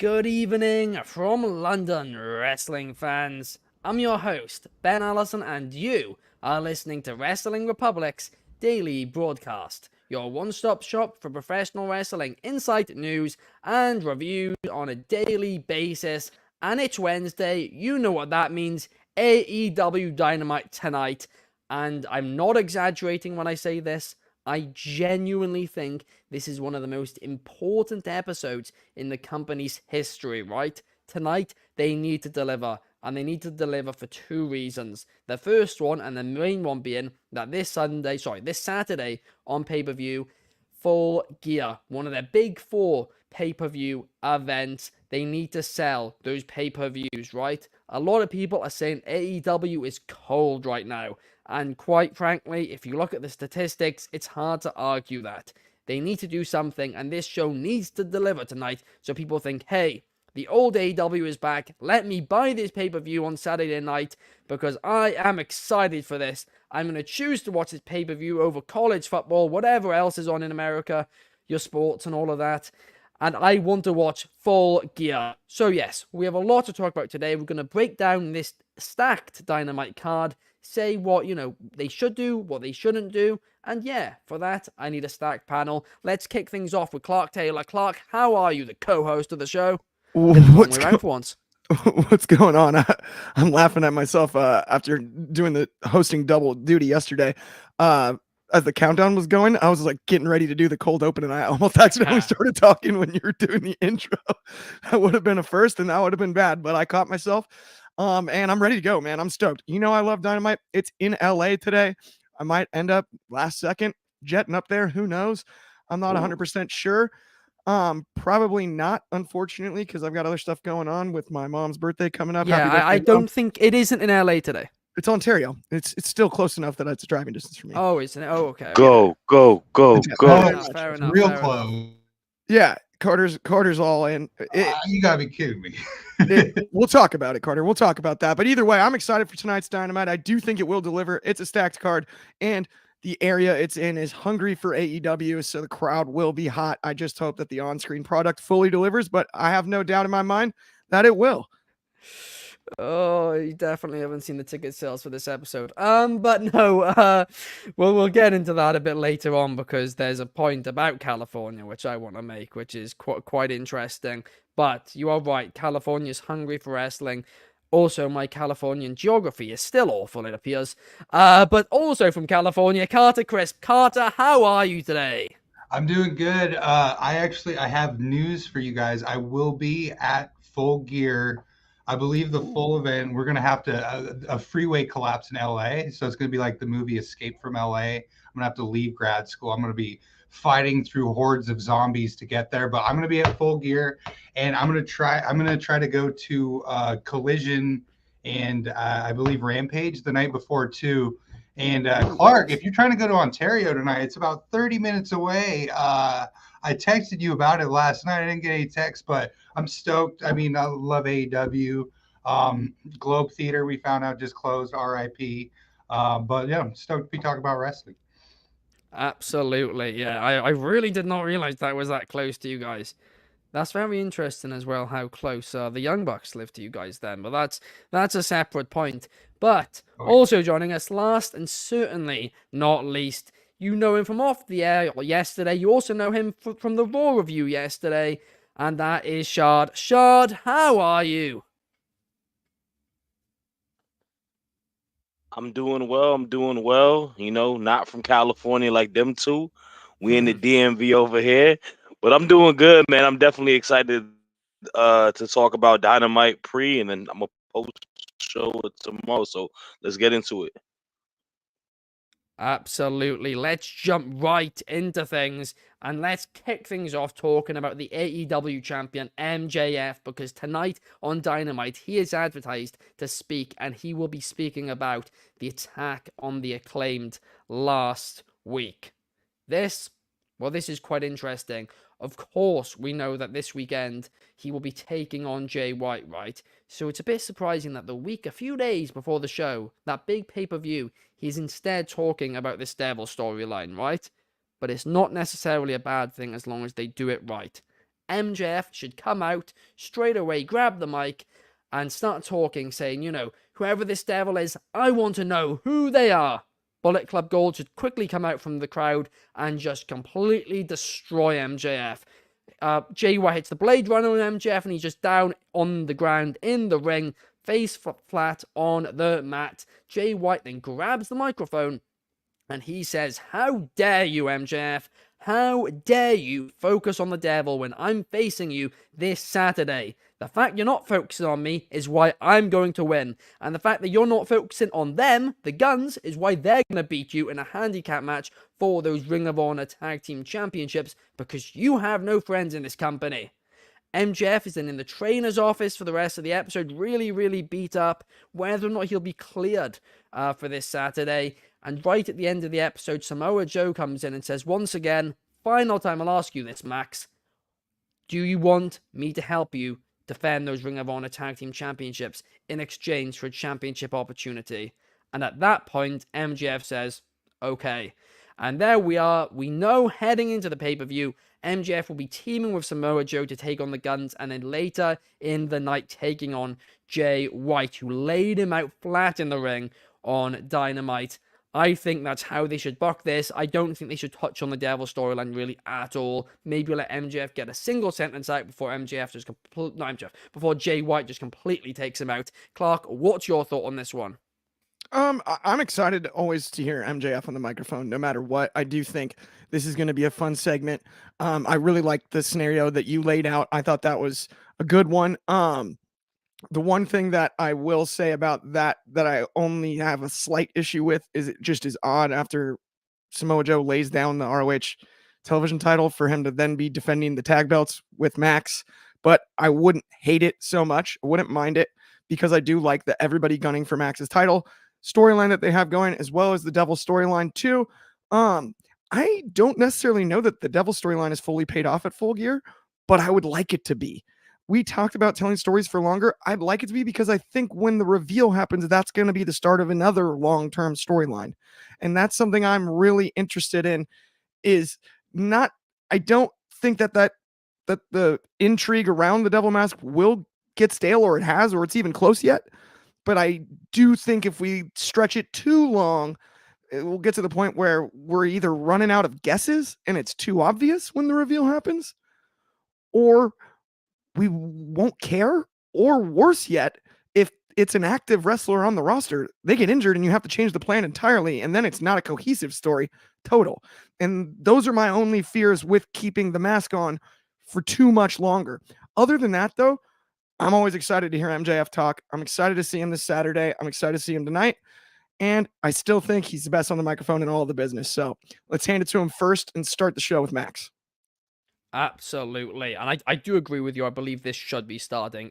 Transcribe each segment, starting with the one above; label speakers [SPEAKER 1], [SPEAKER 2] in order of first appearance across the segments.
[SPEAKER 1] Good evening from London, wrestling fans. I'm your host, Ben Allison, and you are listening to Wrestling Republic's daily broadcast, your one-stop shop for professional wrestling insight, news, and reviews on a daily basis. And it's Wednesday, you know what that means, AEW Dynamite tonight. And I'm not exaggerating when I say this. I genuinely think this is one of the most important episodes in the company's history, right? Tonight, they need to deliver, and they need to deliver for two reasons. The first one, and the main one being that this Saturday on pay-per-view, Full Gear, one of their big four pay-per-view events, they need to sell those pay-per-views, right? A lot of people are saying AEW is cold right now. And quite frankly, if you look at the statistics, it's hard to argue that. They need to do something, and this show needs to deliver tonight so people think, hey, the old AEW is back. Let me buy this pay-per-view on Saturday night because I am excited for this. I'm going to choose to watch this pay-per-view over college football, whatever else is on in America, your sports and all of that. And I want to watch Full Gear. So yes, we have a lot to talk about today. We're going to break down this stacked Dynamite card, say what, they should do, what they shouldn't do. And yeah, for that, I need a stacked panel. Let's kick things off with Clark Taylor. Clark, how are you, the co-host of the show? Did the wrong way around for once.
[SPEAKER 2] What's going on? I'm laughing at myself after doing the hosting double duty yesterday. As the countdown was going, I was like getting ready to do the cold open, and I almost accidentally started talking when you were doing the intro. That would have been a first, and that would have been bad, but I caught myself. And I'm ready to go, man. I'm stoked. I love Dynamite. It's in LA today. I might end up last second jetting up there. Who knows? I'm not 100% sure. Probably not, unfortunately, because I've got other stuff going on with my mom's birthday coming up.
[SPEAKER 1] Yeah, I don't think it isn't in LA today.
[SPEAKER 2] It's Ontario. It's still close enough that it's driving distance for me.
[SPEAKER 1] Oh, isn't it? Oh, okay.
[SPEAKER 3] Go.
[SPEAKER 1] Fair enough.
[SPEAKER 4] Close.
[SPEAKER 2] Yeah, Carter's all in.
[SPEAKER 4] You gotta be kidding me.
[SPEAKER 2] We'll talk about it, Carter. We'll talk about that. But either way, I'm excited for tonight's Dynamite. I do think it will deliver. It's a stacked card, and the area it's in is hungry for AEW, so the crowd will be hot. I just hope that the on-screen product fully delivers, but I have no doubt in my mind that it will.
[SPEAKER 1] Oh, you definitely haven't seen the ticket sales for this episode. But no, we'll get into that a bit later on because there's a point about California which I want to make, which is quite interesting. But you are right, California's hungry for wrestling. Also, my Californian geography is still awful, it appears. But also from California, Carter Crisp. Carter, how are you today?
[SPEAKER 4] I'm doing good. I have news for you guys. I will be at Full Gear. I believe the full event, we're going to have a freeway collapse in LA. So it's going to be like the movie Escape from LA. I'm going to have to leave grad school. I'm going to be fighting through hordes of zombies to get there, but I'm going to be at Full Gear, and I'm going to try to go to Collision and I believe Rampage the night before too. And Clark, if you're trying to go to Ontario tonight, it's about 30 minutes away. I texted you about it last night. I didn't get any text, but I'm stoked. I mean, I love AEW. Globe Theater, we found out, just closed, RIP. But yeah, I'm stoked to be talking about wrestling.
[SPEAKER 1] Absolutely, yeah. I really did not realize that was that close to you guys. That's very interesting as well, how close the Young Bucks live to you guys then. But that's a separate point. But also joining us last and certainly not least, you know him from off the air yesterday. You also know him from the Raw review yesterday. And that is Shad. Shad, how are you?
[SPEAKER 3] I'm doing well. Not from California like them two. We in the DMV over here. But I'm doing good, man. I'm definitely excited to talk about Dynamite pre, and then I'm going to post show it tomorrow. So let's get into it.
[SPEAKER 1] Absolutely. Let's jump right into things and let's kick things off talking about the AEW champion MJF, because tonight on Dynamite he is advertised to speak, and he will be speaking about the attack on the Acclaimed last week. This is quite interesting. Of course, we know that this weekend he will be taking on Jay White, right? So it's a bit surprising that a few days before the show, that big pay-per-view, he's instead talking about this Devil storyline, right? But it's not necessarily a bad thing as long as they do it right. MJF should come out straight away, grab the mic, and start talking, saying, whoever this devil is, I want to know who they are. Bullet Club Gold should quickly come out from the crowd and just completely destroy MJF. Jay White hits the Blade Runner on MJF, and he's just down on the ground in the ring, face flat on the mat. Jay White then grabs the microphone and he says, "How dare you, MJF? How dare you focus on the devil when I'm facing you this Saturday? The fact you're not focusing on me is why I'm going to win. And the fact that you're not focusing on them, the Guns, is why they're going to beat you in a handicap match for those Ring of Honor Tag Team Championships, because you have no friends in this company." MJF is then in the trainer's office for the rest of the episode, really, really beat up, whether or not he'll be cleared for this Saturday. And right at the end of the episode, Samoa Joe comes in and says, once again, final time I'll ask you this, Max. Do you want me to help you defend those Ring of Honor Tag Team Championships in exchange for a championship opportunity? And at that point, MJF says, okay. And there we are. We know heading into the pay-per-view, MJF will be teaming with Samoa Joe to take on the Guns, and then later in the night taking on Jay White, who laid him out flat in the ring on Dynamite. I think that's how they should book this. I don't think they should touch on the Devil storyline really at all. Maybe let MJF get a single sentence out before before Jay White just completely takes him out. Clark, what's your thought on this one?
[SPEAKER 2] I'm excited always to hear MJF on the microphone, no matter what. I do think this is going to be a fun segment. I really like the scenario that you laid out. I thought that was a good one. The one thing that I will say about that I only have a slight issue with is it just is odd after Samoa Joe lays down the ROH television title for him to then be defending the tag belts with Max. But I wouldn't hate it so much. I wouldn't mind it, because I do like the everybody gunning for Max's title storyline that they have going, as well as the Devil storyline too. I don't necessarily know that the Devil storyline is fully paid off at Full Gear, but I would like it to be. We talked about telling stories for longer. I'd like it to be, because I think when the reveal happens, that's going to be the start of another long-term storyline. And that's something I'm really interested in. I don't think that the intrigue around the Devil Mask will get stale, or it has, or it's even close yet. But I do think if we stretch it too long, it will get to the point where we're either running out of guesses and it's too obvious when the reveal happens, or we won't care, or worse yet, if it's an active wrestler on the roster, they get injured and you have to change the plan entirely, and then it's not a cohesive story total. And those are my only fears with keeping the mask on for too much longer. Other than that, though, I'm always excited to hear MJF talk. I'm excited to see him this Saturday. I'm excited to see him tonight. And I still think he's the best on the microphone in all of the business. So let's hand it to him first and start the show with Max.
[SPEAKER 1] Absolutely. And I do agree with you. I believe this should be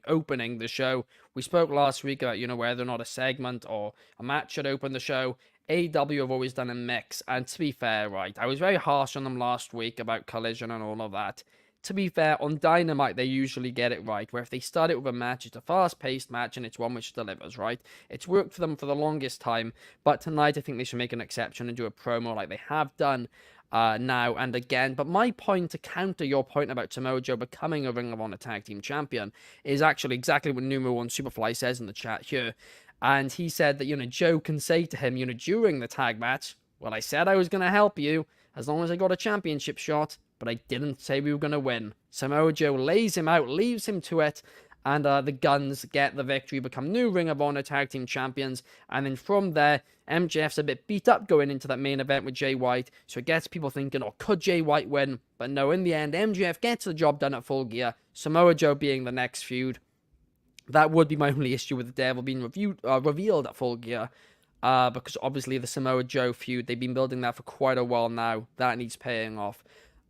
[SPEAKER 1] opening the show. We spoke last week about, whether or not a segment or a match should open the show. AEW have always done a mix. And to be fair, right, I was very harsh on them last week about Collision and all of that. To be fair, on Dynamite, they usually get it right, where if they start it with a match, it's a fast-paced match, and it's one which delivers, right? It's worked for them for the longest time, but tonight I think they should make an exception and do a promo like they have done now and again. But my point, to counter your point about Samoa Joe becoming a Ring of Honor Tag Team Champion, is actually exactly what Numero One Superfly says in the chat here. And he said that, Joe can say to him, during the tag match, well, I said I was going to help you as long as I got a championship shot, but I didn't say we were going to win. Samoa Joe lays him out, leaves him to it, and the Guns get the victory, become new Ring of Honor Tag Team Champions, and then from there, MJF's a bit beat up going into that main event with Jay White, so it gets people thinking, could Jay White win? But no, in the end, MJF gets the job done at Full Gear, Samoa Joe being the next feud. That would be my only issue with the Devil being revealed at Full Gear, because obviously the Samoa Joe feud, they've been building that for quite a while now. That needs paying off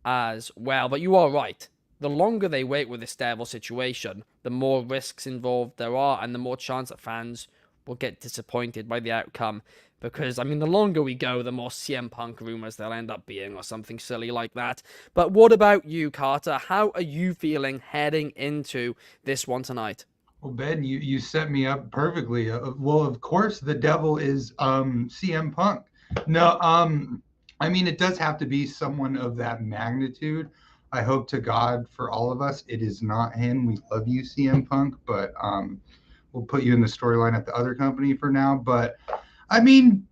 [SPEAKER 1] as well. But you are right. The longer they wait with this Devil situation, the more risks involved there are, and the more chance that fans will get disappointed by the outcome. Because, the longer we go, the more CM Punk rumors there'll end up being, or something silly like that. But what about you, Carter? How are you feeling heading into this one tonight?
[SPEAKER 4] Well, Ben, you set me up perfectly. Well, of course, the Devil is CM Punk. No, it does have to be someone of that magnitude. I hope to God for all of us, it is not him. We love you, CM Punk, but we'll put you in the storyline at the other company for now. But I mean,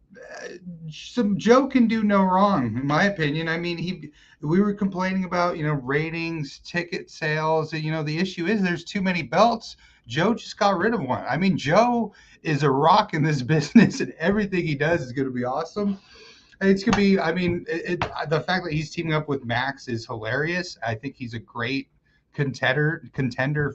[SPEAKER 4] some Joe can do no wrong, in my opinion. I mean, we were complaining about, ratings, ticket sales. The issue is there's too many belts. Joe just got rid of one. I mean, Joe is a rock in this business, and everything he does is going to be awesome. It's gonna be. I mean, the fact that he's teaming up with Max is hilarious. I think he's a great contender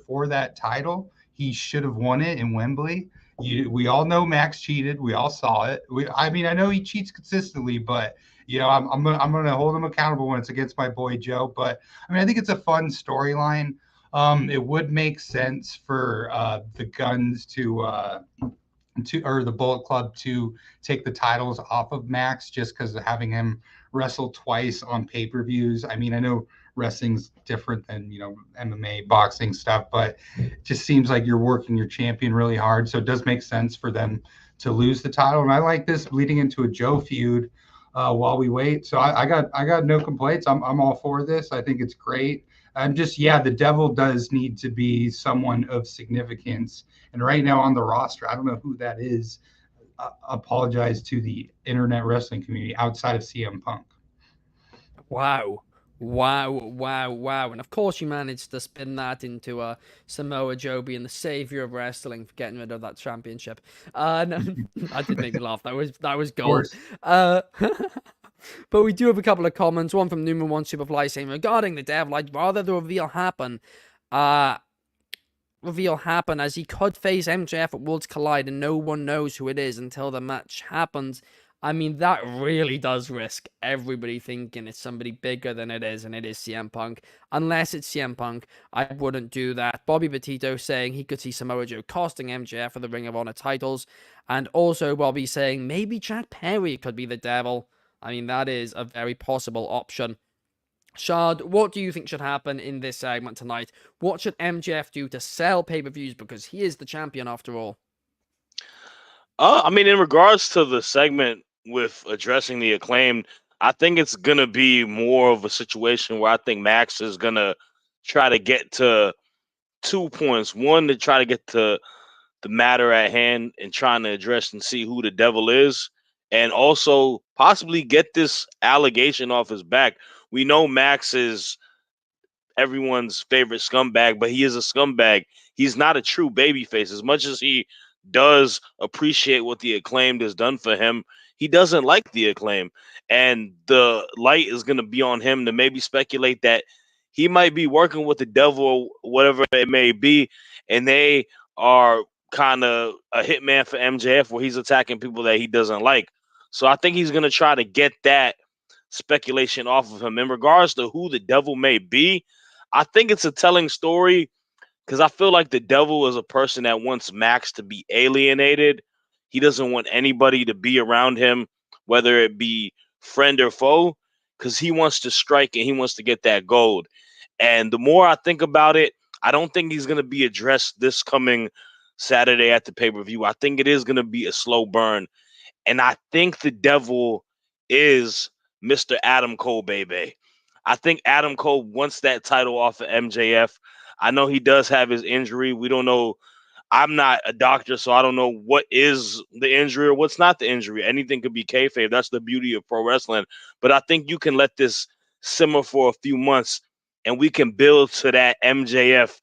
[SPEAKER 4] for that title. He should have won it in Wembley. We all know Max cheated. We all saw it. I mean, I know he cheats consistently, but I'm gonna hold him accountable when it's against my boy Joe. But I mean, I think it's a fun storyline. It would make sense for the Guns or the Bullet Club to take the titles off of Max, just because of having him wrestle twice on pay-per-views. I mean, I know wrestling's different than MMA, boxing stuff, but it just seems like you're working your champion really hard. So it does make sense for them to lose the title. And I like this leading into a Joe feud while we wait. So I got no complaints. I'm all for this. I think it's great. And just, the devil does need to be someone of significance. And right now on the roster, I don't know who that is. Apologize to the internet wrestling community outside of CM Punk.
[SPEAKER 1] Wow. And of course you managed to spin that into Samoa Joe being the savior of wrestling for getting rid of that championship. No, that did make me laugh. That was gold. But we do have a couple of comments. One from Newman One Superfly saying, regarding the devil, I'd rather the reveal happen as he could face MJF at Worlds Collide and no one knows who it is until the match happens. I mean, that really does risk everybody thinking it's somebody bigger than it is, and it is CM Punk. Unless it's CM Punk, I wouldn't do that. Bobby Petito saying he could see Samoa Joe costing MJF for the Ring of Honor titles. And also Bobby saying maybe Jack Perry could be the devil. I mean, that is a very possible option. Shad, what do you think should happen in this segment tonight? What should MJF do to sell pay-per-views, because he is the champion after all?
[SPEAKER 3] I mean, in regards to the segment with addressing the Acclaimed, I think it's going to be more of a situation where I think Max is going to try to get to 2 points. One, to try to get to the matter at hand and trying to address and see who the devil is, and also possibly get this allegation off his back. We know Max is everyone's favorite scumbag, but he is a scumbag. He's not a true babyface. As much as he does appreciate what the Acclaimed has done for him, he doesn't like the Acclaim. And the light is going to be on him to maybe speculate that he might be working with the devil, whatever it may be, and they are kind of a hitman for MJF where he's attacking people that he doesn't like. So I think he's going to try to get that speculation off of him. In regards to who the devil may be, I think it's a telling story, because I feel like the devil is a person that wants Max to be alienated. He doesn't want anybody to be around him, whether it be friend or foe, because he wants to strike and he wants to get that gold. And the more I think about it, I don't think he's going to be addressed this coming Saturday at the pay-per-view. I think it is going to be a slow burn. And I think the devil is Mr. Adam Cole, baby. I think Adam Cole wants that title off of MJF. I know he does have his injury. We don't know. I'm not a doctor, so I don't know what is the injury or what's not the injury. Anything could be kayfabe. That's the beauty of pro wrestling. But I think you can let this simmer for a few months, and we can build to that MJF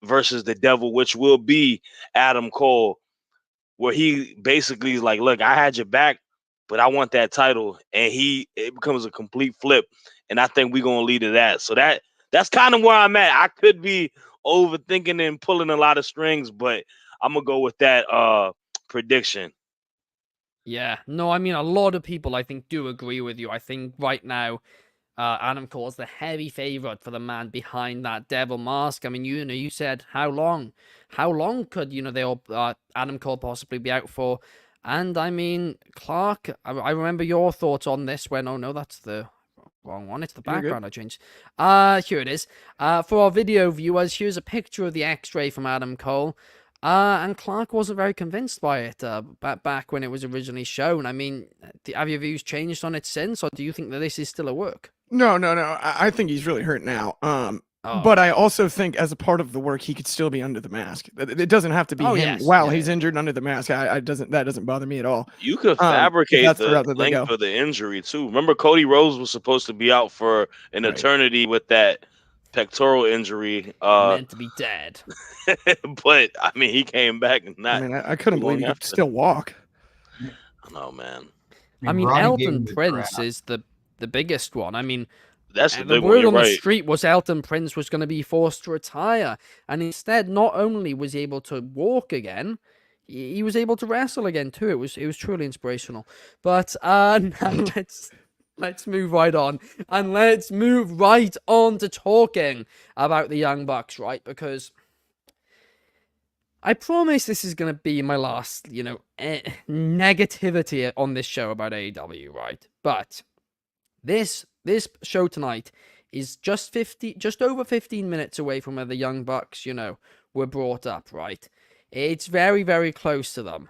[SPEAKER 3] versus the devil, which will be Adam Cole, where he basically is like, look, I had your back, but I want that title. And it becomes a complete flip. And I think we're going to lead to that. So that's kind of where I'm at. I could be overthinking and pulling a lot of strings, but I'm going to go with that prediction.
[SPEAKER 1] Yeah, no, I mean, a lot of people, I think, do agree with you. I think right now, Adam Cole is the heavy favorite for the man behind that devil mask. I mean, you said how long could Adam Cole possibly be out for? And I mean, Clark, I remember your thoughts on this when, oh no, that's the wrong one. It's the background I changed. Here it is. For our video viewers, here's a picture of the X-ray from Adam Cole. And Clark wasn't very convinced by it back when it was originally shown. I mean, have your views changed on it since, or do you think that this is still a work?
[SPEAKER 2] No, no, no. I think he's really hurt now.
[SPEAKER 1] Oh.
[SPEAKER 2] But I also think as a part of the work, he could still be under the mask. It doesn't have to be
[SPEAKER 1] Oh,
[SPEAKER 2] him
[SPEAKER 1] yes.
[SPEAKER 2] while
[SPEAKER 1] Yeah,
[SPEAKER 2] he's
[SPEAKER 1] yeah.
[SPEAKER 2] injured under the mask. That doesn't bother me at all.
[SPEAKER 3] You could
[SPEAKER 2] If
[SPEAKER 3] fabricate
[SPEAKER 2] that's the
[SPEAKER 3] the
[SPEAKER 2] route that they
[SPEAKER 3] length
[SPEAKER 2] go.
[SPEAKER 3] of the injury too. Remember, Cody Rhodes was supposed to be out for an
[SPEAKER 2] Right.
[SPEAKER 3] eternity with that pectoral injury.
[SPEAKER 1] Meant to be dead.
[SPEAKER 3] But I mean, he came back and
[SPEAKER 2] I
[SPEAKER 3] not
[SPEAKER 2] mean, I couldn't
[SPEAKER 3] long
[SPEAKER 2] believe he could
[SPEAKER 3] after.
[SPEAKER 2] still walk.
[SPEAKER 3] I know, man.
[SPEAKER 1] I mean,
[SPEAKER 4] Ronnie gave
[SPEAKER 1] Elton
[SPEAKER 4] him the
[SPEAKER 1] Prince
[SPEAKER 4] draft.
[SPEAKER 1] is the biggest one. I mean,
[SPEAKER 3] That's the
[SPEAKER 1] the
[SPEAKER 3] big one.
[SPEAKER 1] word
[SPEAKER 3] You're
[SPEAKER 1] on the
[SPEAKER 3] right.
[SPEAKER 1] street was Elton Prince was going to be forced to retire, and instead, not only was he able to walk again, he was able to wrestle again too. It was truly inspirational. But now let's move right on, and let's move right on to talking about the Young Bucks, right? Because I promise this is going to be my last, negativity on this show about AEW, right? But this show tonight is just over 15 minutes away from where the Young Bucks, were brought up, right? It's very, very close to them.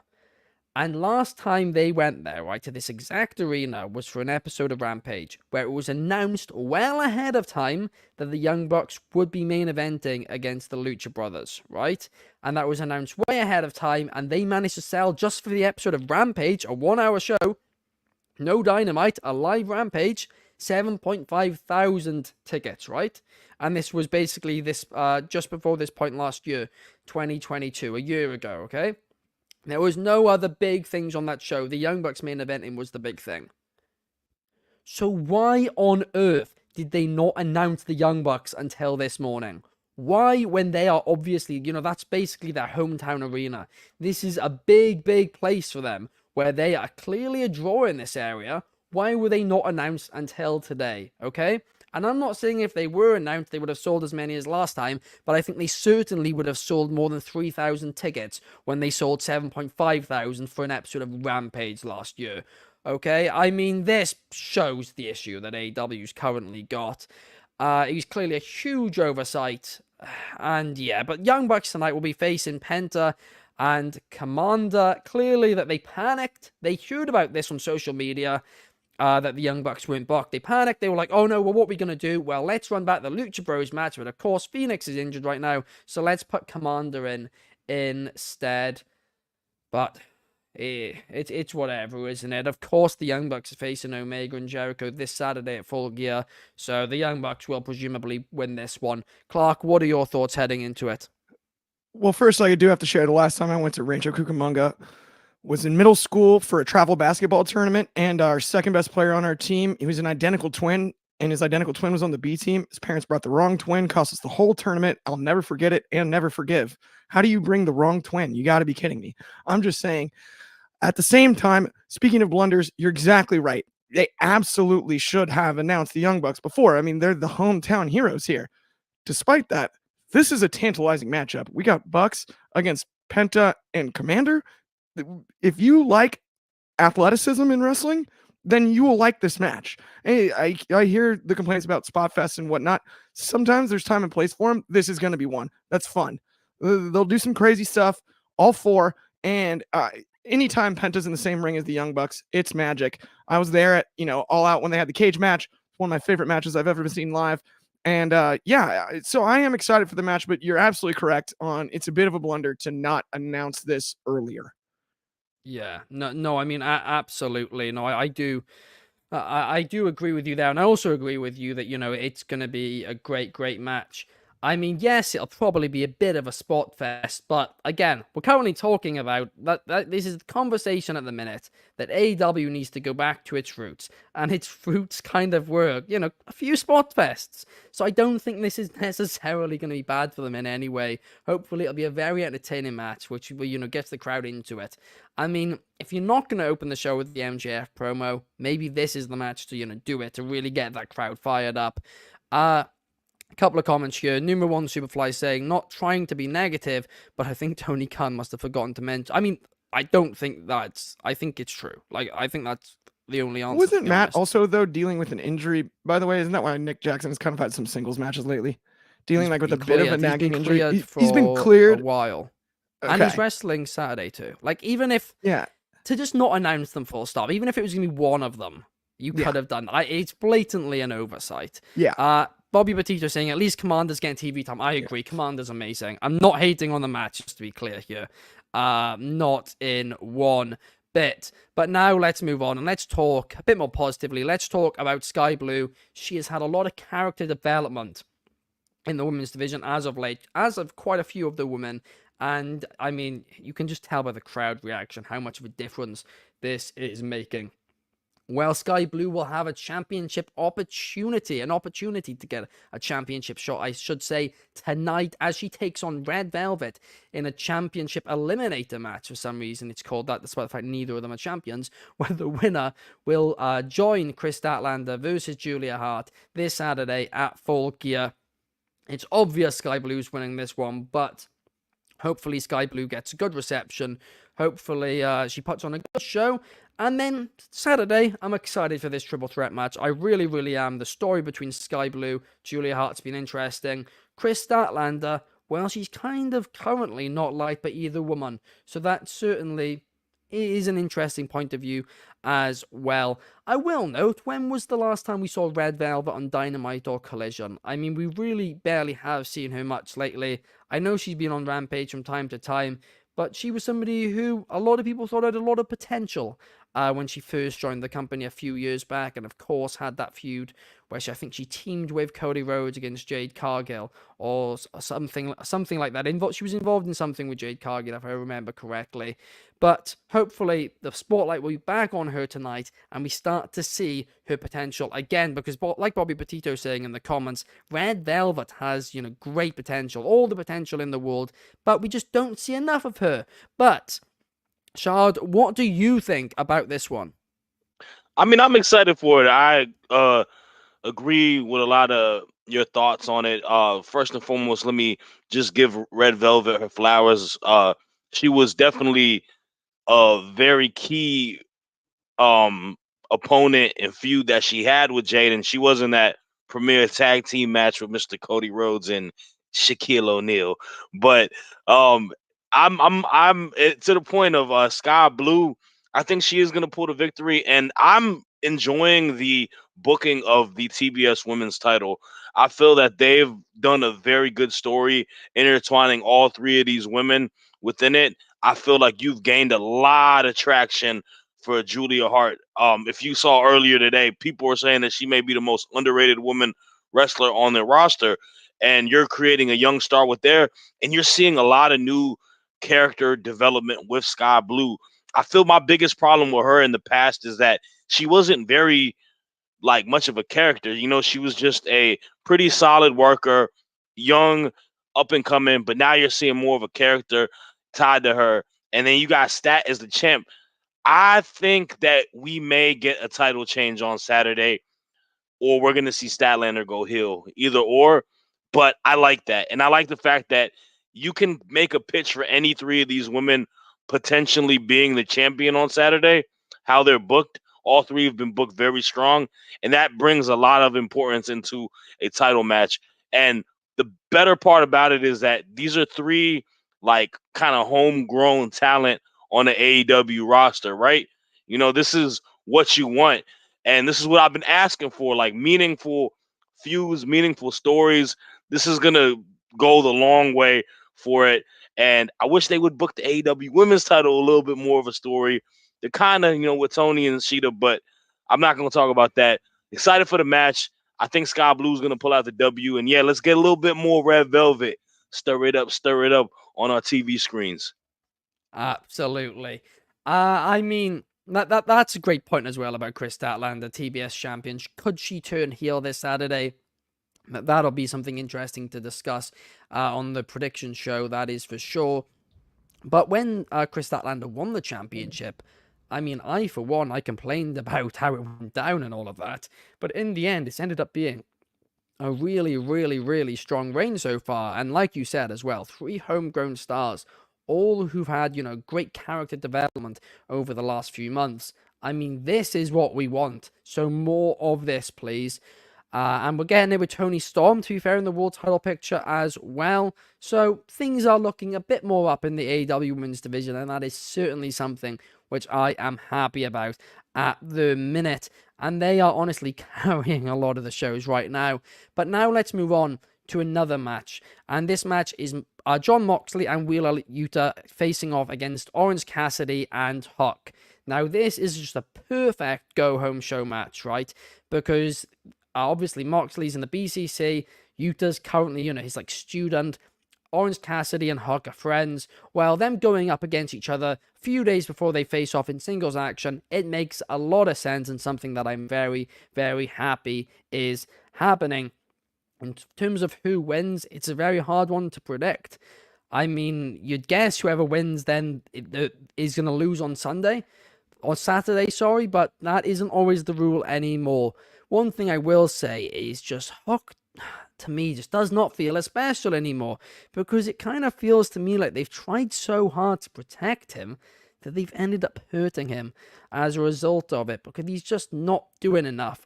[SPEAKER 1] And last time they went there, right, to this exact arena was for an episode of Rampage, where it was announced well ahead of time that the Young Bucks would be main eventing against the Lucha Brothers, right? And that was announced way ahead of time, and they managed to sell just for the episode of Rampage, a 1-hour show, no Dynamite, a live Rampage, 7.5 thousand tickets, right? And this was basically this just before this point last year, 2022, a year ago, okay? There was no other big things on that show. The Young Bucks main eventing was the big thing. So why on earth did they not announce the Young Bucks until this morning? Why, when they are obviously, that's basically their hometown arena. This is a big, big place for them, where they are clearly a draw in this area. Why were they not announced until today, okay? And I'm not saying if they were announced, they would have sold as many as last time, but I think they certainly would have sold more than 3,000 tickets when they sold 7.5 thousand for an episode of Rampage last year. Okay, I mean, this shows the issue that AEW's currently got. It was clearly a huge oversight. And yeah, but Young Bucks tonight will be facing Penta and Commander. Clearly that they panicked. They heard about this on social media. That the Young Bucks weren't booked. They panicked. They were like, oh no, well, what are we going to do? Well, let's run back the Lucha Bros match. But of course, Phoenix is injured right now. So let's put Commander in instead. But it's whatever, isn't it? Of course, the Young Bucks are facing Omega and Jericho this Saturday at Full Gear. So the Young Bucks will presumably win this one. Clark, what are your thoughts heading into it?
[SPEAKER 2] Well, first, I do have to share the last time I went to Rancho Cucamonga was in middle school for a travel basketball tournament, and our second best player on our team, he was an identical twin, and his identical twin was on the B team. His parents brought the wrong twin, cost us the whole tournament. I'll never forget it and never forgive. How do you bring the wrong twin? You got to be kidding me. I'm just saying, at the same time, speaking of blunders, you're exactly right. They absolutely should have announced the Young Bucks before. I mean, they're the hometown heroes here. Despite that, this is a tantalizing matchup. We got Bucks against Penta and Commander. If you like athleticism in wrestling, then you will like this match. Hey, I hear the complaints about spot fest and whatnot. Sometimes there's time and place for them. This is going to be one. That's fun. They'll do some crazy stuff, all four. And anytime Penta's in the same ring as the Young Bucks, it's magic. I was there at, All Out when they had the cage match. It's one of my favorite matches I've ever seen live. And so I am excited for the match, but you're absolutely correct on it's a bit of a blunder to not announce this earlier.
[SPEAKER 1] Yeah, no, I mean, absolutely. No, I do. I do agree with you there. And I also agree with you that, it's going to be a great, great match. I mean, yes, it'll probably be a bit of a spot fest, but again, we're currently talking about that this is the conversation at the minute that AEW needs to go back to its roots, and its roots kind of were, a few spot fests. So I don't think this is necessarily going to be bad for them in any way. Hopefully, it'll be a very entertaining match, which gets the crowd into it. I mean, if you're not going to open the show with the MJF promo, maybe this is the match to do it to really get that crowd fired up. A couple of comments here. Number one, Superfly saying, not trying to be negative, but I think Tony Khan must have forgotten to mention. I mean, I don't think I think it's true. Like, I think that's the only answer.
[SPEAKER 2] Wasn't Matt also, though, dealing with an injury? By the way, isn't that why Nick Jackson has kind of had some singles matches lately? Dealing with a bit of a nagging injury. He's been cleared
[SPEAKER 1] a while.
[SPEAKER 2] Okay.
[SPEAKER 1] And he's wrestling Saturday too. Like, even if...
[SPEAKER 2] Yeah.
[SPEAKER 1] To just not announce them full stop, even if it was going to be one of them, You
[SPEAKER 2] Yeah.
[SPEAKER 1] could have done. It's blatantly an oversight.
[SPEAKER 2] Yeah.
[SPEAKER 1] Bobby Petito saying at least Commander's getting TV time. I agree. Commander's amazing. I'm not hating on the match, just to be clear here. Not in one bit. But now let's move on and let's talk a bit more positively. Let's talk about Sky Blue. She has had a lot of character development in the women's division as of late, as of quite a few of the women. And I mean, you can just tell by the crowd reaction how much of a difference this is making. Well, Sky Blue will have a championship opportunity, an opportunity to get a championship shot, I should say, tonight as she takes on Red Velvet in a championship eliminator match. For some reason, it's called that, despite the fact neither of them are champions, where the winner will join Chris Statlander versus Julia Hart this Saturday at Full Gear. It's obvious Sky Blue's winning this one, but hopefully Sky Blue gets a good reception. Hopefully she puts on a good show. And then Saturday, I'm excited for this triple threat match. I really, really am. The story between Sky Blue, Julia Hart's been interesting. Chris Statlander, well, she's kind of currently not liked by either woman. So that certainly is an interesting point of view as well. I will note, when was the last time we saw Red Velvet on Dynamite or Collision? I mean, we really barely have seen her much lately. I know she's been on Rampage from time to time, but she was somebody who a lot of people thought had a lot of potential when she first joined the company a few years back, and of course had that feud where I think she teamed with Cody Rhodes against Jade Cargill or something like that. She was involved in something with Jade Cargill, if I remember correctly. But hopefully the spotlight will be back on her tonight, and we start to see her potential again, because like Bobby Petito saying in the comments, Red Velvet has, great potential, all the potential in the world, but we just don't see enough of her. But Shard, what do you think about this one?
[SPEAKER 3] I mean, I'm excited for it. I agree with a lot of your thoughts on it. First and foremost, let me just give Red Velvet her flowers. She was definitely a very key opponent and feud that she had with Jade, and she was in that premier tag team match with Mr. Cody Rhodes and Shaquille O'Neal. But I'm to the point of Sky Blue. I think she is going to pull the victory, and I'm enjoying the booking of the TBS Women's Title. I feel that they've done a very good story intertwining all three of these women within it. I feel like you've gained a lot of traction for Julia Hart. If you saw earlier today, people were saying that she may be the most underrated woman wrestler on their roster, and you're creating a young star with there, and you're seeing a lot of new character development with Sky Blue. I feel my biggest problem with her in the past is that she wasn't very much of a character. She was just a pretty solid worker, young, up and coming, but now you're seeing more of a character tied to her. And then you got Stat as the champ. I think that we may get a title change on Saturday, or we're going to see Statlander go heel, either or. But I like that. And I like the fact that you can make a pitch for any three of these women potentially being the champion on Saturday, how they're booked. All three have been booked very strong. And that brings a lot of importance into a title match. And the better part about it is that these are three kind of homegrown talent on the AEW roster, right? This is what you want. And this is what I've been asking for, meaningful feuds, meaningful stories. This is going to go the long way for it. And I wish they would book the AEW women's title a little bit more of a story. They're kind of, with Tony and Sheeta, but I'm not going to talk about that. Excited for the match. I think Sky Blue's going to pull out the W. And yeah, let's get a little bit more Red Velvet. Stir it up on our TV screens.
[SPEAKER 1] Absolutely. I mean, that's a great point as well about Chris Statlander, TBS champion. Could she turn heel this Saturday? That'll be something interesting to discuss on the prediction show, that is for sure. But when Chris Statlander won the championship, I mean, for one, I complained about how it went down and all of that. But in the end, it's ended up being a really, really, really strong reign so far. And like you said as well, 3 homegrown stars, all who've had, great character development over the last few months. I mean, this is what we want. So more of this, please. And we're getting it with Tony Storm, to be fair, in the world title picture as well. So things are looking a bit more up in the AEW Women's Division, and that is certainly something which I am happy about at the minute. and they are honestly carrying a lot of the shows right now. But now let's move on to another match, and this match is Jon Moxley and Wheeler Yuta facing off against Orange Cassidy and Huck. Now this is just a perfect go-home show match, right? Because obviously Moxley's in the BCC, Yuta's currently, he's like student. Orange Cassidy and Huck are friends. Well, them going up against each other a few days before they face off in singles action, it makes a lot of sense and something that I'm very, very happy is happening. In terms of who wins, it's a very hard one to predict. I mean, you'd guess whoever wins then is going to lose on Saturday, sorry, but that isn't always the rule anymore. One thing I will say is just Huck, to me, just does not feel as special anymore, because it kind of feels to me like they've tried so hard to protect him that they've ended up hurting him as a result of it, because he's just not doing enough.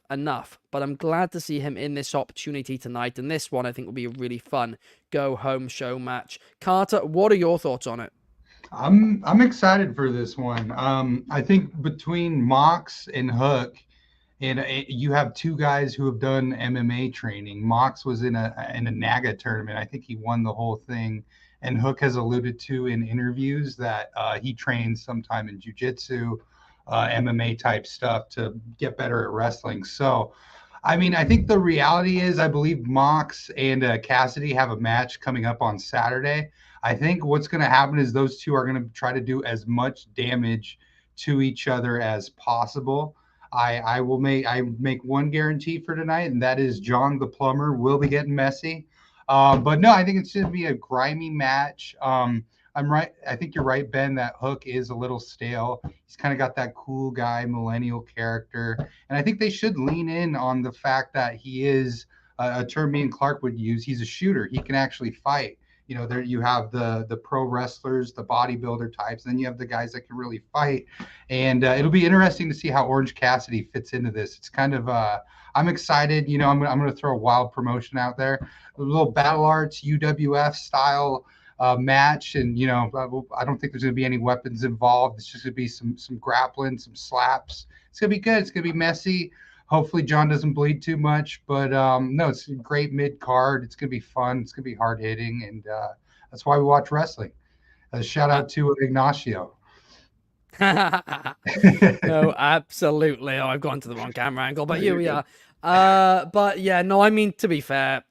[SPEAKER 1] But I'm glad to see him in this opportunity tonight, and this one I think will be a really fun go-home show match. Carter, what are your thoughts on it?
[SPEAKER 4] I'm excited for this one. I think between Mox and Hook, and you have two guys who have done MMA training. Mox was in a NAGA tournament. I think he won the whole thing. And Hook has alluded to in interviews that he trains sometime in jiu-jitsu, MMA type stuff to get better at wrestling. So, I mean, I think the reality is I believe Mox and Cassidy have a match coming up on Saturday. I think what's going to happen is those two are going to try to do as much damage to each other as possible. I make one guarantee for tonight, and that is John the Plumber will be getting messy. But no, I think it's going to be a grimy match. I'm right. I think you're right, Ben, that Hook is a little stale. He's kind of got that cool guy, millennial character. And I think they should lean in on the fact that he is a term me and Clark would use. He's a shooter. He can actually fight. There you have the pro wrestlers, the bodybuilder types, then you have the guys that can really fight. And it'll be interesting to see how Orange Cassidy fits into this. It's kind of I'm excited. I'm going to throw a wild promotion out there, a little Battle Arts UWF style match, and I don't think there's going to be any weapons involved. It's just going to be some grappling, some slaps. It's going to be good. It's going to be messy. Hopefully John doesn't bleed too much, but no, it's a great mid card. It's going to be fun. It's going to be hard hitting, and that's why we watch wrestling. Shout out to Ignacio.
[SPEAKER 1] No, absolutely. Oh, I've gone to the wrong camera angle, but here we are. But yeah, no, I mean, to be fair,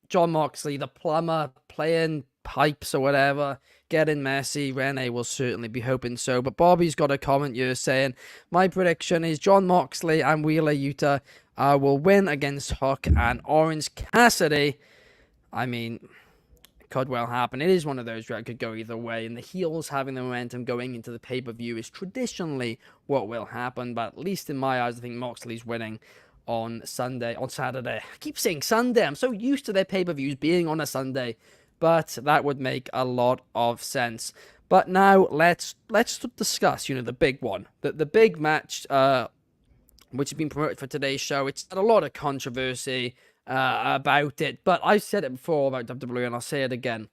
[SPEAKER 1] Jon Moxley, the plumber, playing pipes or whatever, getting messy. Renee will certainly be hoping so. But Bobby's got a comment here saying, my prediction is Jon Moxley and Wheeler Yuta will win against Huck and Orange Cassidy. I mean, it could well happen. It is one of those where it could go either way, and the heels having the momentum going into the pay-per-view is traditionally what will happen. But at least in my eyes, I think Moxley's winning on Saturday. I keep saying Sunday. I'm so used to their pay-per-views being on a Sunday. But that would make a lot of sense. But now let's discuss, the big one, the big match, which has been promoted for today's show. It's had a lot of controversy about it, but I've said it before about WWE, and I'll say it again.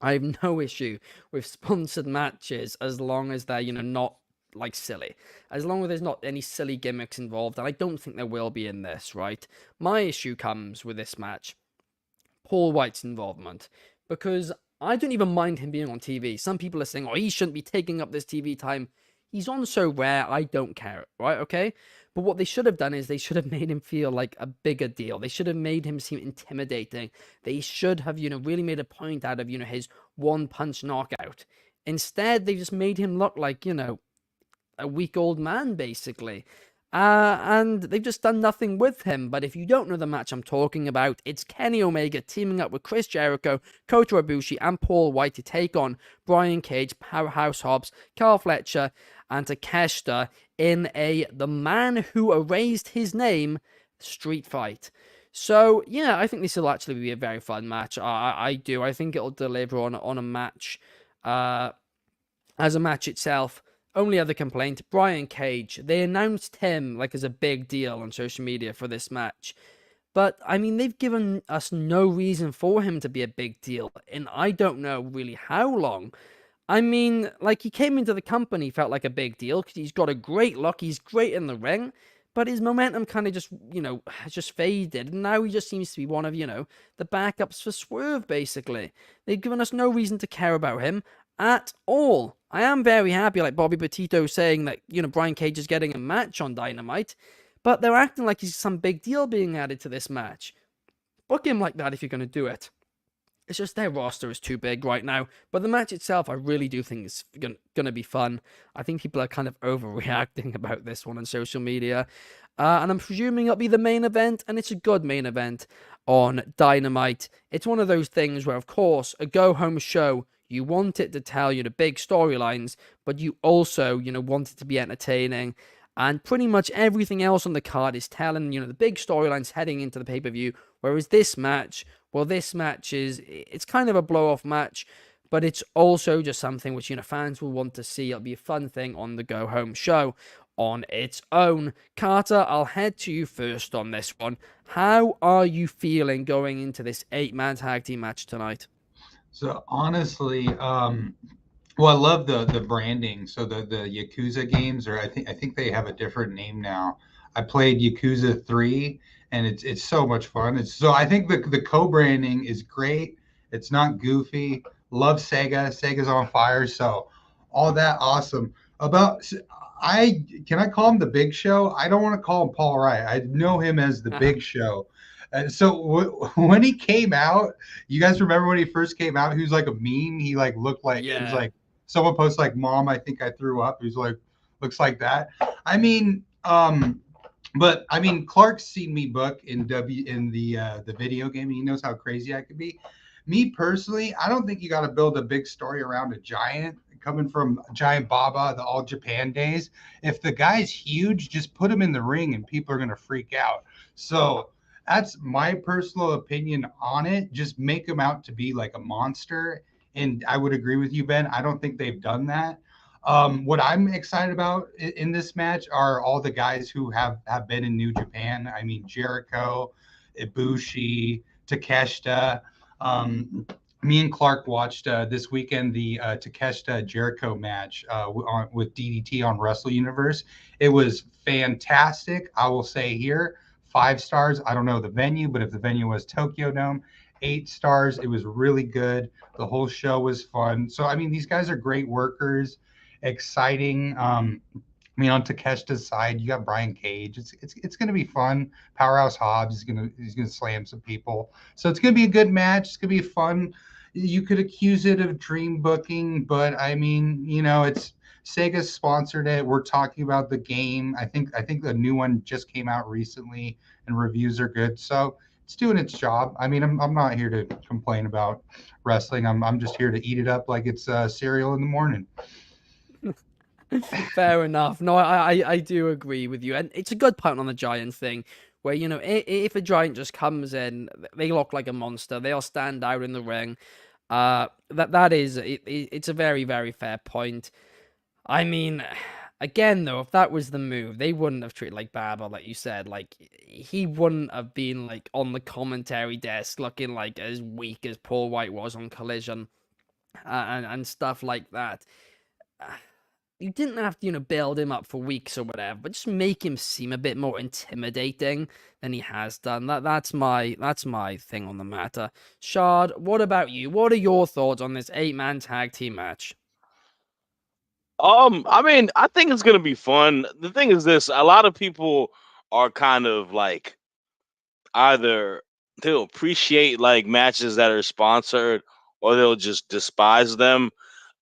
[SPEAKER 1] I have no issue with sponsored matches as long as they're not like silly, as long as there's not any silly gimmicks involved, and I don't think there will be in this. Right, my issue comes with this match. Paul White's involvement, because I don't even mind him being on TV. Some people are saying, he shouldn't be taking up this TV time. He's on so rare, I don't care, right? Okay? But what they should have done is they should have made him feel like a bigger deal. They should have made him seem intimidating. They should have, really made a point out of, his one-punch knockout. Instead, they just made him look like, a weak old man, basically. And they've just done nothing with him. But if you don't know the match I'm talking about, it's Kenny Omega teaming up with Chris Jericho, Kota Ibushi, and Paul White to take on Brian Cage, Powerhouse Hobbs, Carl Fletcher, and Takeshita in the man who erased his name street fight. So, yeah, I think this will actually be a very fun match. I do. I think it'll deliver on a match. As a match itself, only other complaint, Brian Cage. They announced him as a big deal on social media for this match. But, I mean, they've given us no reason for him to be a big deal. And I don't know really how long. I mean, he came into the company, felt like a big deal because he's got a great look. He's great in the ring. but his momentum kind of just, has just faded. And now he just seems to be one of, the backups for Swerve, basically. They've given us no reason to care about him at all. I am very happy, like Bobby Petito saying that, Brian Cage is getting a match on Dynamite, but they're acting like he's some big deal being added to this match. Book him like that if you're going to do it. It's just their roster is too big right now. But the match itself, I really do think is going to be fun. I think people are kind of overreacting about this one on social media. And I'm presuming it'll be the main event, and it's a good main event on Dynamite. It's one of those things where, of course, a go-home show, you want it to tell you the big storylines, but you also, want it to be entertaining. And pretty much everything else on the card is telling, the big storylines heading into the pay-per-view. Whereas this match, it's kind of a blow-off match, but it's also just something which, fans will want to see. It'll be a fun thing on the go-home show on its own. Carter, I'll head to you first on this one. How are you feeling going into this 8-man tag team match tonight?
[SPEAKER 4] So honestly, well, I love the branding. So the Yakuza games, or I think they have a different name now. I played Yakuza 3, and it's so much fun. I think the co-branding is great. It's not goofy. Love Sega. Sega's on fire. So all that awesome. Can I call him the Big Show? I don't want to call him Paul Wright. I know him as the Big Show. When he came out, you guys remember when he first came out? He was like a meme. He like looked like it was like someone posted like, "Mom, I think I threw up." He was like, looks like that. I mean, but I mean, Clark's seen me book in the video game, and he knows how crazy I could be. Me personally, I don't think you got to build a big story around a giant. Coming from Giant Baba, the All Japan days, if the guy's huge, just put him in the ring, and people are gonna freak out. So that's my personal opinion on it. Just make him out to be like a monster. And I would agree with you, Ben. I don't think they've done that. What I'm excited about in this match are all the guys who have been in New Japan. I mean, Jericho, Ibushi, Takeshita. Me and Clark watched this weekend the Takeshita Jericho match with DDT on Wrestle Universe. It was fantastic. I will say here, 5 stars. I don't know the venue, but if the venue was Tokyo Dome, 8 stars. It was really good. The whole show was fun. So I mean, these guys are great workers, exciting. I mean, on Takeshita's side, you got Brian Cage. It's going to be fun. Powerhouse Hobbs is he's gonna slam some people. So it's going to be a good match. It's going to be fun. You could accuse it of dream booking, but I mean, it's Sega sponsored it. We're talking about the game. I think the new one just came out recently, and reviews are good. So it's doing its job. I mean, I'm not here to complain about wrestling. I'm just here to eat it up like it's cereal in the morning.
[SPEAKER 1] Fair enough. No, I do agree with you. And it's a good point on the Giant thing, where, if a Giant just comes in, they look like a monster. They'll stand out in the ring. It's a very, very fair point. I mean, again, though, if that was the move, they wouldn't have treated like Baba, like you said. Like, he wouldn't have been, like, on the commentary desk looking, like, as weak as Paul White was on Collision and stuff like that. You didn't have to, build him up for weeks or whatever, but just make him seem a bit more intimidating than he has done. That's my thing on the matter. Shad, what about you? What are your thoughts on this 8-man tag team match?
[SPEAKER 3] I mean, I think it's gonna be fun. The thing is this: a lot of people are kind of like either they'll appreciate like matches that are sponsored, or they'll just despise them.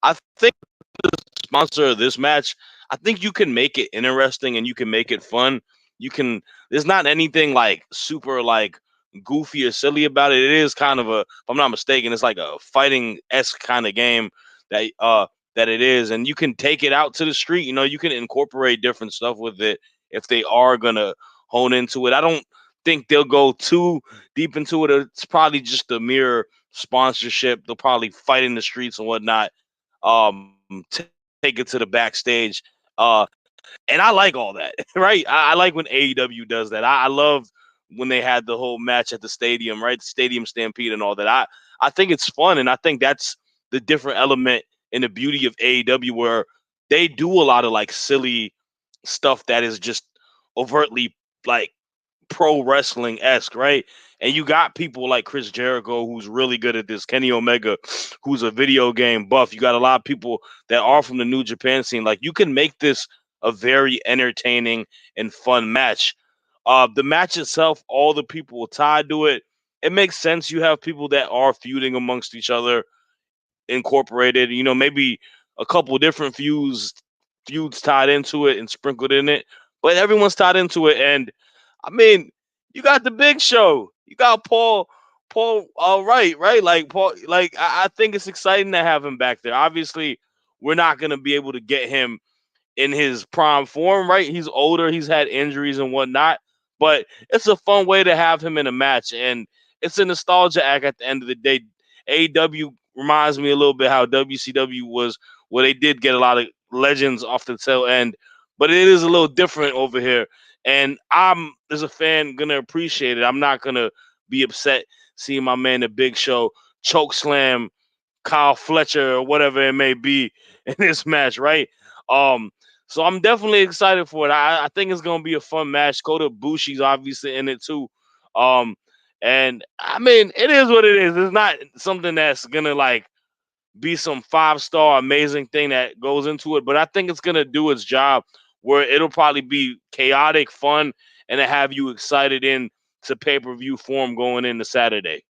[SPEAKER 3] I think the sponsor of this match, I think you can make it interesting and you can make it fun. There's not anything like super like goofy or silly about it. It is kind of if I'm not mistaken, it's like a fighting-esque kind of game that it is, and you can take it out to the street. You can incorporate different stuff with it if they are gonna hone into it. I don't think they'll go too deep into it. It's probably just a mere sponsorship. They'll probably fight in the streets and whatnot. Take it to the backstage. And I like all that, right? I like when AEW does that. I love when they had the whole match at the stadium, right? The stadium stampede and all that. I think it's fun, and I think that's the different element and the beauty of AEW, where they do a lot of like silly stuff that is just overtly like pro wrestling esque, right? And you got people like Chris Jericho, who's really good at this, Kenny Omega, who's a video game buff. You got a lot of people that are from the New Japan scene. Like, you can make this a very entertaining and fun match. The match itself, all the people tied to it, it makes sense. You have people that are feuding amongst each other incorporated, maybe a couple different feuds tied into it and sprinkled in it, but everyone's tied into it. And I mean, you got the Big Show, you got Paul, all right, like Paul, like I think it's exciting to have him back there. Obviously, we're not gonna be able to get him in his prime form, right? He's older, he's had injuries and whatnot, but it's a fun way to have him in a match, and it's a nostalgia act at the end of the day. AEW reminds me a little bit how WCW was, where they did get a lot of legends off the tail end, but it is a little different over here. And I'm, as a fan, gonna appreciate it. I'm not gonna be upset seeing my man, the Big Show, choke slam Kyle Fletcher or whatever it may be in this match, right? Um, so I'm definitely excited for it. I think it's gonna be a fun match. Kota Ibushi's obviously in it too. Um, and I mean, it is what it is. It's not something that's gonna like be some 5-star amazing thing that goes into it, but I think it's gonna do its job where it'll probably be chaotic, fun, and to have you excited in to pay-per-view form going into Saturday.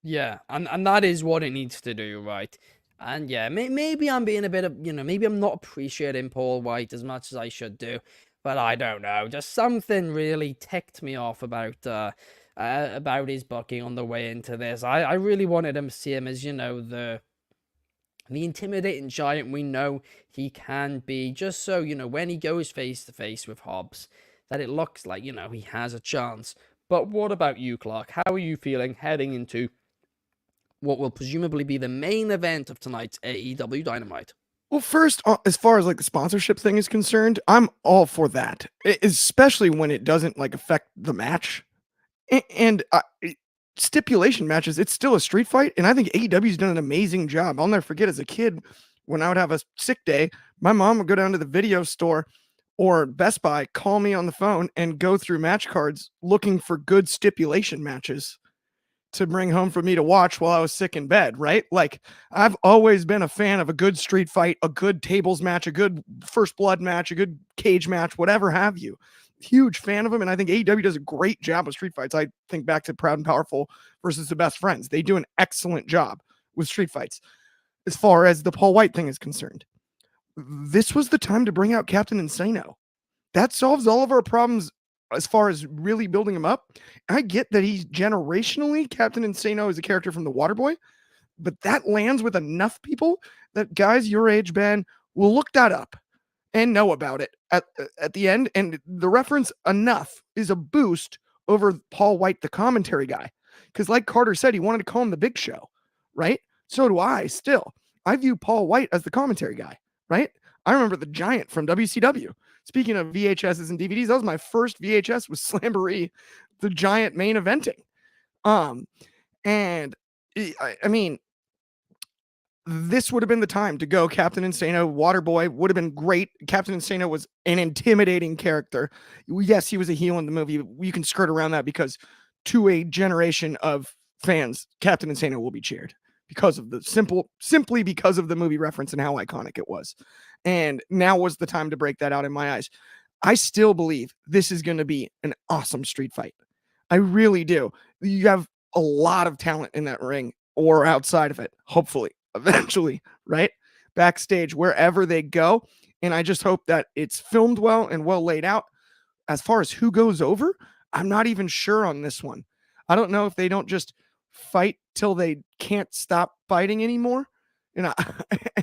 [SPEAKER 1] Yeah, and that is what it needs to do, right? And yeah, maybe I'm being a bit of, maybe I'm not appreciating Paul White as much as I should do, but I don't know. Just something really ticked me off about his booking on the way into this. I really wanted him to see him as, the intimidating giant we know he can be, just so, when he goes face to face with Hobbs, that it looks like, he has a chance. But what about you, Clark? How are you feeling heading into what will presumably be the main event of tonight's AEW Dynamite?
[SPEAKER 2] Well, first, as far as like the sponsorship thing is concerned, I'm all for that, especially when it doesn't like affect the match. And stipulation matches, it's still a street fight, and I think AEW's done an amazing job. I'll never forget as a kid when I would have a sick day, my mom would go down to the video store or Best Buy, call me on the phone, and go through match cards looking for good stipulation matches to bring home for me to watch while I was sick in bed, right? Like, I've always been a fan of a good street fight, a good tables match, a good first blood match, a good cage match, whatever have you. Huge fan of them, and I think AEW does a great job with street fights. I think back to Proud and Powerful versus the Best Friends. They do an excellent job with street fights. As far as the Paul White thing is concerned, this was the time to bring out Captain Insano. That solves all of our problems as far as really building him up. I get that he's generationally, Captain Insano is a character from The Waterboy, but that lands with enough people that guys your age, Ben, will look that up and know about it at the end. And the reference enough is a boost over Paul White, the commentary guy. Because like Carter said, he wanted to call him the Big Show, right? So do I still. I view Paul White as the commentary guy, right? I remember the Giant from WCW. Speaking of VHSs and DVDs, that was my first VHS was Slamboree, the Giant main eventing. And I mean, this would have been the time to go Captain Insano. Waterboy would have been great. Captain Insano was an intimidating character. Yes, he was a heel in the movie. You can skirt around that because to a generation of fans, Captain Insano will be cheered because of the simply because of the movie reference and how iconic it was. And now was the time to break that out in my eyes. I still believe this is going to be an awesome street fight. I really do. You have a lot of talent in that ring or outside of it, hopefully, eventually, right? Backstage, wherever they go. And I just hope that it's filmed well and well laid out. As far as who goes over, I'm not even sure on this one. I don't know if they don't just fight till they can't stop fighting anymore.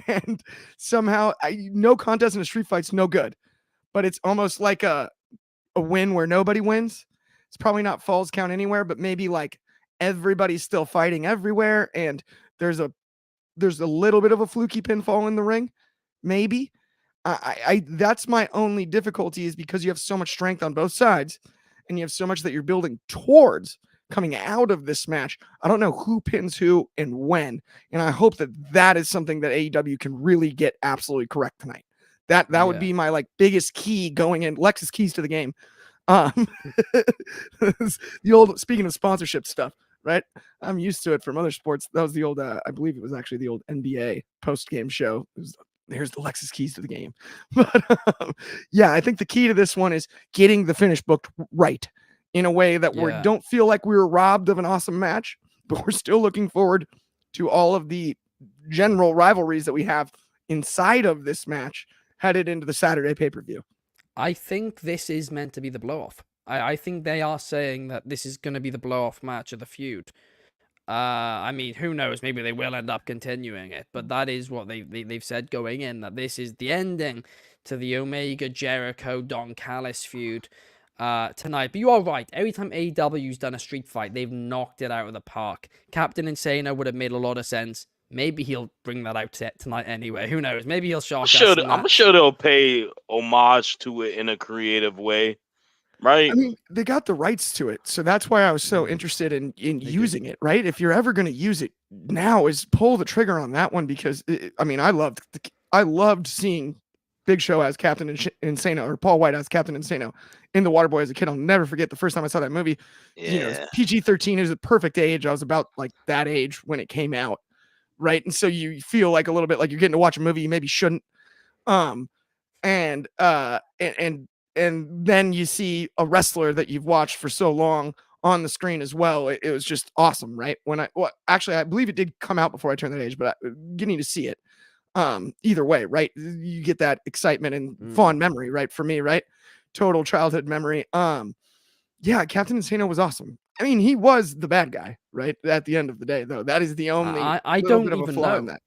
[SPEAKER 2] And somehow no contest in a street fight's no good, but it's almost like a win where nobody wins. It's probably not falls count anywhere, but maybe like everybody's still fighting everywhere. And there's a little bit of a fluky pinfall in the ring. Maybe that's my only difficulty is because you have so much strength on both sides and you have so much that you're building towards coming out of this match. I don't know who pins who and when. And I hope that is something that AEW can really get absolutely correct tonight. That would
[SPEAKER 1] Yeah.
[SPEAKER 2] be my like biggest key going in. Lex's keys to the game. The old, speaking of sponsorship stuff, right? I'm used to it from other sports. That was the old, I believe it was actually the old NBA post game show. It was, here's the Lexus keys to the game. But yeah, I think the key to this one is getting the finish booked right in a way that we
[SPEAKER 1] Yeah.
[SPEAKER 2] don't feel like we were robbed of an awesome match, but we're still looking forward to all of the general rivalries that we have inside of this match headed into the Saturday pay-per-view.
[SPEAKER 1] I think this is meant to be the blow-off. I think they are saying that this is going to be the blow-off match of the feud. I mean, who knows? Maybe they will end up continuing it, but that is what they've said going in, that this is the ending to the Omega Jericho Don Callis feud tonight. But you are right. Every time AEW's done a street fight, they've knocked it out of the park. Captain Insano would have made a lot of sense. Maybe he'll bring that out tonight anyway. Who knows? Maybe he'll shock us.
[SPEAKER 3] I'm sure they'll pay homage to it in a creative way, right?
[SPEAKER 2] I mean, they got the rights to it, so that's why I was so interested in using it. Right? If you're ever going to use it, now is pull the trigger on that one, because I mean, I loved seeing Big Show as Captain Insano, or Paul White as Captain Insano in The Waterboy as a kid. I'll never forget the first time I saw that movie.
[SPEAKER 3] Yeah.
[SPEAKER 2] You know, PG-13 is the perfect age. I was about like that age when it came out. Right. And so you feel like a little bit like you're getting to watch a movie you maybe shouldn't. And then you see a wrestler that you've watched for so long on the screen as well. It was just awesome, right? Actually, I believe it did come out before I turned that age, but getting to see it, either way, right? You get that excitement and fond memory, right? For me, right? Total childhood memory. Yeah, Captain Insano was awesome. I mean, he was the bad guy, right? At the end of the day, though, that is the only
[SPEAKER 1] I
[SPEAKER 2] little
[SPEAKER 1] don't
[SPEAKER 2] bit of a
[SPEAKER 1] even
[SPEAKER 2] flaw
[SPEAKER 1] know.
[SPEAKER 2] in that.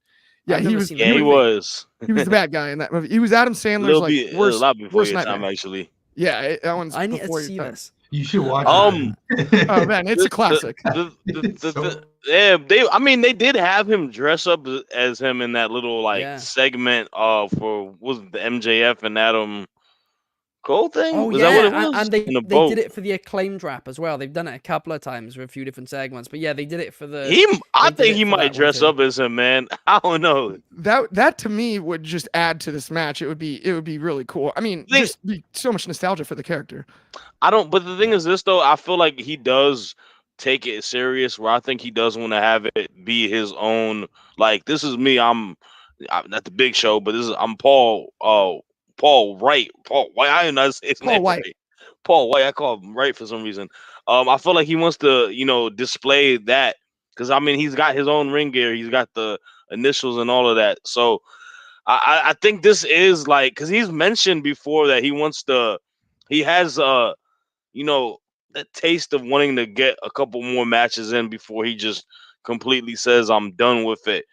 [SPEAKER 2] Yeah,
[SPEAKER 1] I've
[SPEAKER 2] he
[SPEAKER 1] never
[SPEAKER 2] was.
[SPEAKER 1] seen
[SPEAKER 3] Yeah, he was.
[SPEAKER 2] He was the bad guy in that movie. He was Adam
[SPEAKER 3] A
[SPEAKER 2] Sandler's
[SPEAKER 3] little
[SPEAKER 2] like
[SPEAKER 3] bit, a
[SPEAKER 2] worst,
[SPEAKER 3] lot before
[SPEAKER 2] worst
[SPEAKER 3] your
[SPEAKER 2] nightmare.
[SPEAKER 3] time, actually.
[SPEAKER 2] Yeah, that one's
[SPEAKER 1] I need
[SPEAKER 2] before
[SPEAKER 1] to see
[SPEAKER 2] your time.
[SPEAKER 1] this.
[SPEAKER 4] You should watch it.
[SPEAKER 2] Oh man, it's a classic.
[SPEAKER 3] Yeah, they did have him dress up as him in that little segment for was it the MJF and Adam Cole thing?
[SPEAKER 1] Oh
[SPEAKER 3] Was
[SPEAKER 1] yeah,
[SPEAKER 3] that what it was?
[SPEAKER 1] and they
[SPEAKER 3] In a
[SPEAKER 1] did
[SPEAKER 3] boat.
[SPEAKER 1] it for the Acclaimed rap as well. They've done it a couple of times for a few different segments. But yeah, they did it for the.
[SPEAKER 3] I
[SPEAKER 1] they did
[SPEAKER 3] think
[SPEAKER 1] it
[SPEAKER 3] he
[SPEAKER 1] for
[SPEAKER 3] might
[SPEAKER 1] that one
[SPEAKER 3] dress
[SPEAKER 1] too.
[SPEAKER 3] up as him, man. I don't know.
[SPEAKER 2] That to me would just add to this match. It would be really cool. I mean, just be so much nostalgia for the character.
[SPEAKER 3] But the thing is this though, I feel like he does take it serious, where I think he does want to have it be his own, like, this is me, I'm not the Big Show, but I'm Paul Wright. Paul White, I didn't know say his name
[SPEAKER 2] White.
[SPEAKER 3] right. Paul White, I call him Wright for some reason. I feel like he wants to, display that, because I mean he's got his own ring gear, he's got the initials and all of that. So I think this is like, because he's mentioned before that he has that taste of wanting to get a couple more matches in before he just completely says I'm done with it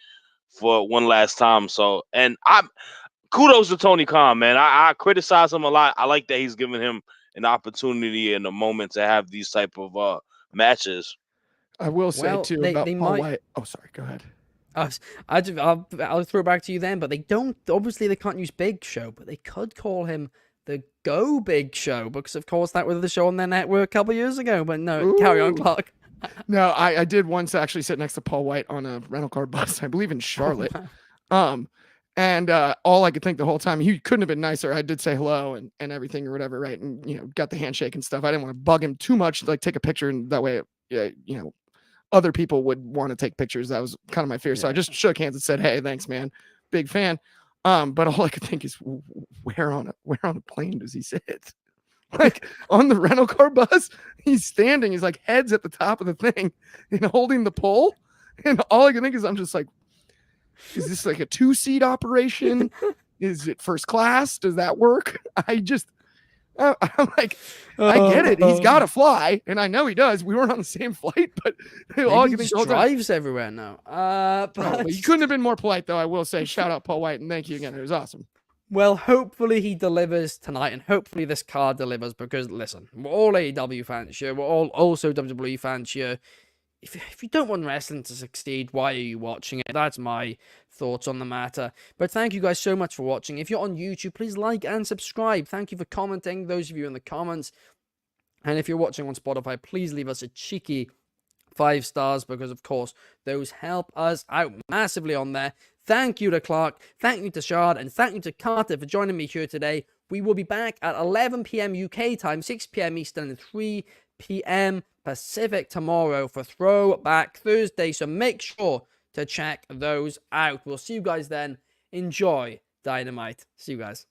[SPEAKER 3] for one last time. So, and kudos to Tony Khan, man. I criticize him a lot. I like that he's giving him an opportunity and a moment to have these type of matches.
[SPEAKER 2] I will say too about
[SPEAKER 1] they
[SPEAKER 2] Paul
[SPEAKER 1] might.
[SPEAKER 2] White. Oh, sorry. Go ahead.
[SPEAKER 1] I'll throw it back to you then, but they don't. Obviously, they can't use Big Show, but they could call him the Go Big Show, because of course that was the show on their network a couple years ago. But no, carry on, Clark.
[SPEAKER 2] No, I did once actually sit next to Paul White on a rental car bus, I believe in Charlotte. And all I could think the whole time, he couldn't have been nicer. I did say hello and everything or whatever, right? And got the handshake and stuff. I didn't want to bug him too much, like take a picture, and that way, other people would want to take pictures. That was kind of my fear. Yeah. So I just shook hands and said, "Hey, thanks, man. Big fan." But all I could think is, where on a plane does he sit? Like on the rental car bus, he's standing. He's like heads at the top of the thing and holding the pole. And all I can think is, I'm just like, is this like a 2-seat operation? Is it first class? Does that work? I'm like, I get it. He's got to fly, and I know he does. We weren't on the same flight, but all
[SPEAKER 1] he just drives everywhere now.
[SPEAKER 2] But he couldn't have been more polite, though. I will say, shout out Paul White, and thank you again. It was awesome.
[SPEAKER 1] Well, hopefully he delivers tonight, and hopefully this card delivers, because listen, we're all AEW fans here. We're all also WWE fans here. If you don't want wrestling to succeed, why are you watching it? That's my thoughts on the matter. But thank you guys so much for watching. If you're on YouTube, please like and subscribe. Thank you for commenting, those of you in the comments. And if you're watching on Spotify, please leave us a cheeky 5 stars, because of course those help us out massively on there. Thank you to Clark, thank you to Shard, and thank you to Carter for joining me here today. We will be back at 11 p.m. UK time, 6 p.m. Eastern, and 3 p.m. Pacific tomorrow for Throwback Thursday. So make sure to check those out. We'll see you guys then. Enjoy Dynamite. See you guys.